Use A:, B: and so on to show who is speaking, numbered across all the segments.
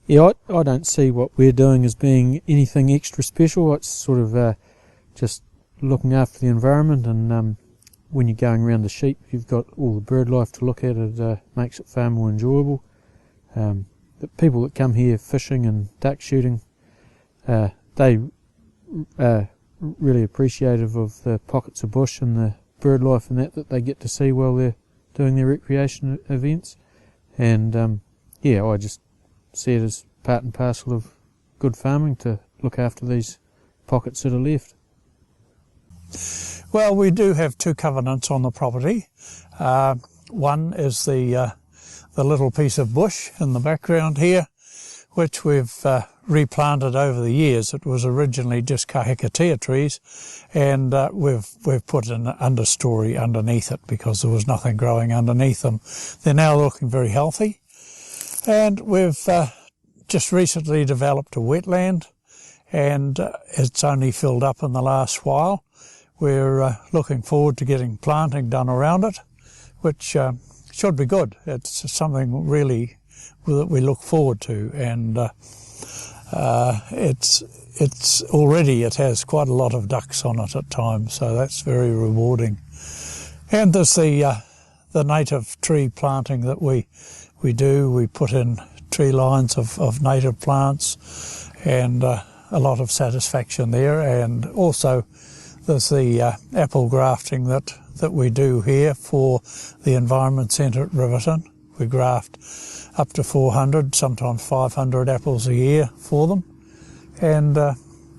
A: Yeah, I don't see what we're doing as being anything extra special. It's sort of just looking after the environment, and when you're going around the sheep, you've got all the bird life to look at. It makes it far more enjoyable. The people that come here fishing and duck shooting, they are really appreciative of the pockets of bush and the bird life and that they get to see while they're doing their recreation events. And yeah, I just see it as part and parcel of good farming to look after these pockets that are left.
B: Well, we do have two covenants on the property. One is the little piece of bush in the background here, which we've replanted over the years. It was originally just kahikatea trees, and we've put an understory underneath it because there was nothing growing underneath them. They're now looking very healthy, and we've just recently developed a wetland, and it's only filled up in the last while. We're looking forward to getting planting done around it, which should be good. It's something really that we look forward to, and it's already, it has quite a lot of ducks on it at times, so that's very rewarding. And there's the native tree planting that we do. We put in tree lines of native plants, and a lot of satisfaction there. And also there's the apple grafting that we do here for the Environment Centre at Riverton. We graft up to 400, sometimes 500 apples a year for them, and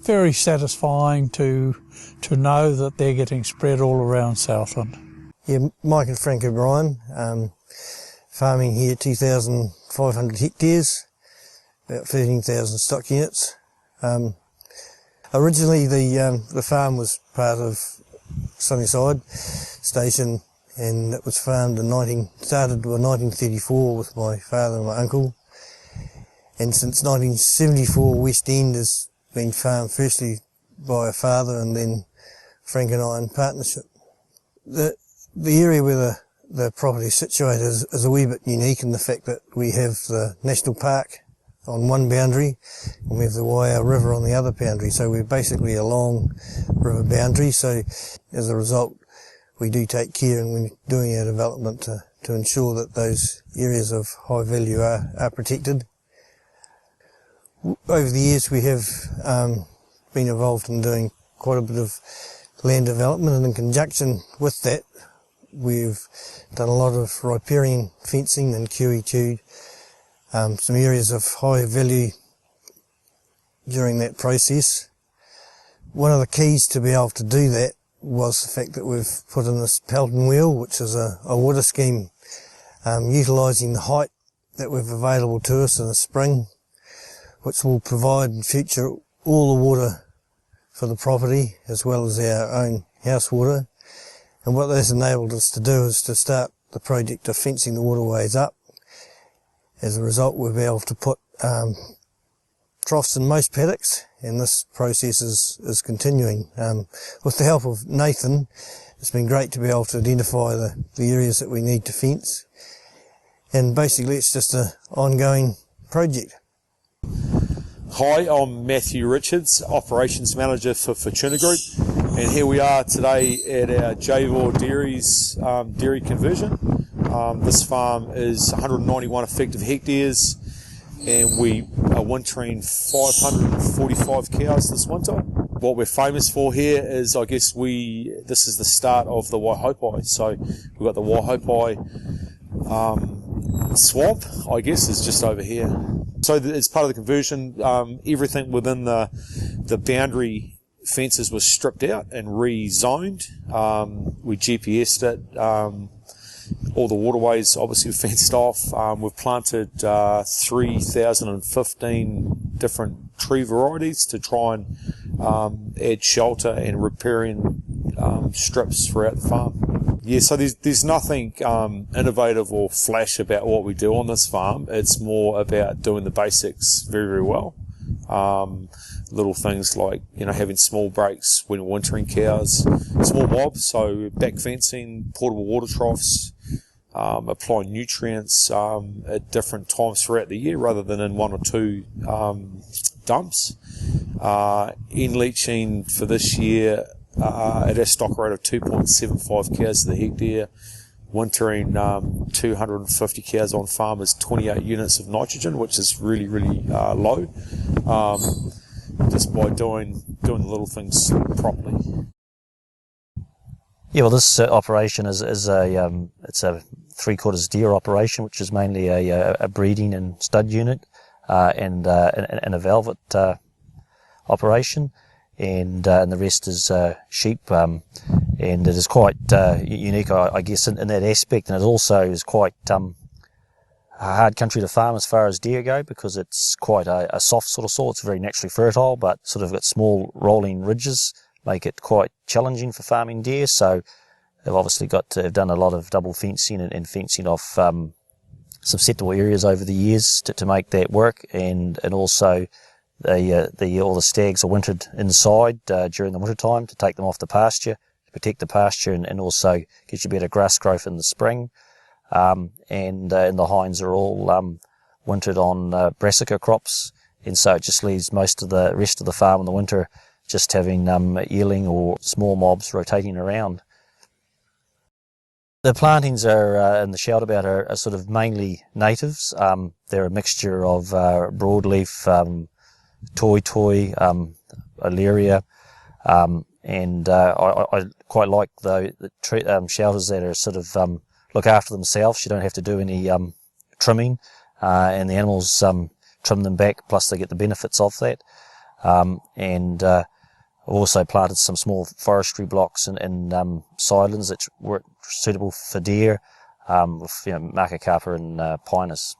B: very satisfying to know that they're getting spread all around Southland.
C: Yeah, Mike and Frank O'Brien, farming here 2,500 hectares, about 13,000 stock units. Originally the farm was part of Sunnyside Station, and it was farmed started in 1934 with my father and my uncle. And since 1974, West End has been farmed firstly by a father and then Frank and I in partnership. The area where the property is situated is a wee bit unique in the fact that we have the National Park on one boundary and we have the Waiau River on the other boundary. So we're basically a long river boundary. So as a result, we do take care when we're doing our development to ensure that those areas of high value are protected. Over the years we have been involved in doing quite a bit of land development, and in conjunction with that we've done a lot of riparian fencing and QE2, some areas of high value during that process. One of the keys to be able to do that was the fact that we've put in this Pelton wheel, which is a water scheme utilising the height that we've available to us in the spring, which will provide in future all the water for the property as well as our own house water. And what that's enabled us to do is to start the project of fencing the waterways up. As a result, we'll be able to put troughs in most paddocks, and this process is continuing. With the help of Nathan, it's been great to be able to identify the areas that we need to fence, and basically it's just an ongoing project.
D: Hi, I'm Matthew Richards, Operations Manager for Fortuna Group, and here we are today at our JAYVOR Dairies dairy conversion. This farm is 191 effective hectares, and we are wintering 545 cows this winter. What we're famous for here is, I guess, this is the start of the Waihopai. So we've got the Waihopai swamp, I guess, is just over here. So as part of the conversion, everything within the boundary fences was stripped out and rezoned. We GPS'd it. All the waterways obviously were fenced off. We've planted 3,015 different tree varieties to try and add shelter and riparian strips throughout the farm. Yeah, so there's nothing innovative or flash about what we do on this farm. It's more about doing the basics very, very well. Little things like, having small breaks when wintering cows, small mobs, so back fencing, portable water troughs, apply nutrients at different times throughout the year rather than in 1 or 2 dumps. In leaching for this year at a stock rate of 2.75 cows to the hectare, wintering 250 cows on farm is 28 units of nitrogen, which is really, really low, just by doing the little things properly.
E: Yeah, well, this operation is it's a 3/4 deer operation, which is mainly a breeding and stud unit, and a velvet operation, and the rest is sheep, and it is quite unique, I guess, in that aspect, and it also is quite a hard country to farm as far as deer go, because it's quite a soft sort of soil. It's very naturally fertile, but sort of got small rolling ridges, make it quite challenging for farming deer. So they've obviously have done a lot of double fencing and fencing off susceptible areas over the years to make that work, and also all the stags are wintered inside during the winter time to take them off the pasture, to protect the pasture, and also gives you better grass growth in the spring. And the hinds are all wintered on brassica crops, and so it just leaves most of the rest of the farm in the winter just having yearling or small mobs rotating around. The plantings in the Shoutabout are sort of mainly natives. They're a mixture of broadleaf, toy, Alleria, and I quite like the shelters that are sort of look after themselves. You don't have to do any trimming, and the animals trim them back, plus they get the benefits of that. And also planted some small forestry blocks and sidelands that were suitable for deer, with Macacarpa and Pinus.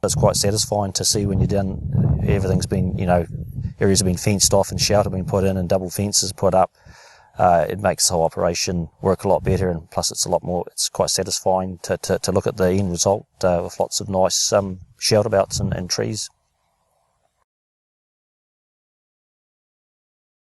E: It's quite satisfying to see when you're done, everything's been, areas have been fenced off and shelter been put in and double fences put up. It makes the whole operation work a lot better, and plus it's quite satisfying to look at the end result with lots of nice Shoutabouts and trees.